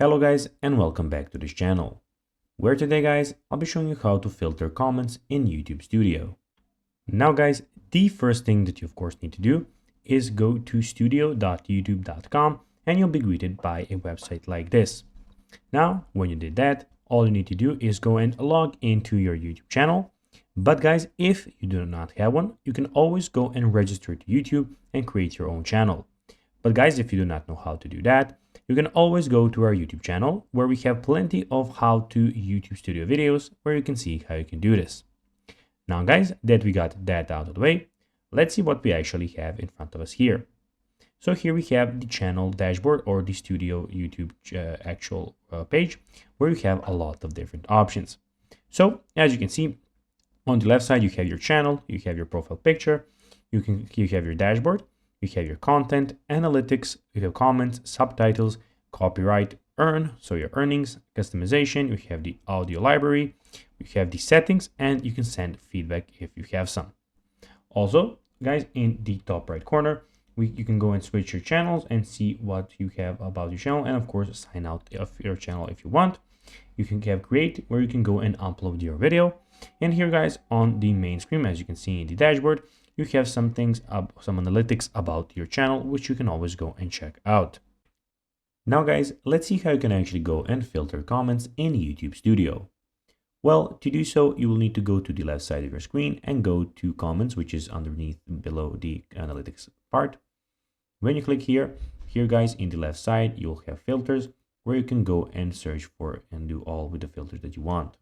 Hello guys and welcome back to this channel, where today guys I'll be showing you how to filter comments in YouTube Studio. Now guys, the first thing that you of course need to do is go to studio.youtube.com and you'll be greeted by a website like this. Now when you did that, all you need to do is go and log into your YouTube channel. But guys, if you do not have one, you can always go and register to YouTube and create your own channel. But guys, if you do not know how to do that, you can always go to our YouTube channel where we have plenty of how to YouTube Studio videos where you can see how you can do this. Now guys, that we got that out of the way, let's see what we actually have in front of us here. So here we have the channel dashboard or the Studio YouTube actual page where you have a lot of different options. So as you can see, on the left side, you have your channel, you have your profile picture, you have your dashboard, you have your content, analytics, you have comments, subtitles, copyright, earn, so your earnings, customization, you have the audio library, you have the settings, and you can send feedback if you have some. Also, guys, in the top right corner, you can go and switch your channels and see what you have about your channel, and of course, sign out of your channel if you want. You can have create, where you can go and upload your video. And here guys, on the main screen, as you can see in the dashboard, you have some things, some analytics about your channel, which you can always go and check out. Now guys, let's see how you can actually go and filter comments in YouTube Studio. Well, to do so, you will need to go to the left side of your screen and go to comments, which is underneath below the analytics part. When you click here guys, in the left side, you'll have filters where you can go and search for and do all with the filters that you want.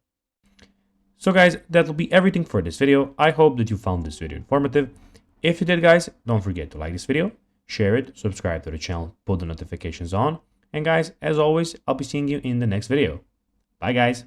So guys, that will be everything for this video. I hope that you found this video informative. If you did guys, don't forget to like this video, share it, subscribe to the channel, put the notifications on. And guys, as always, I'll be seeing you in the next video. Bye guys.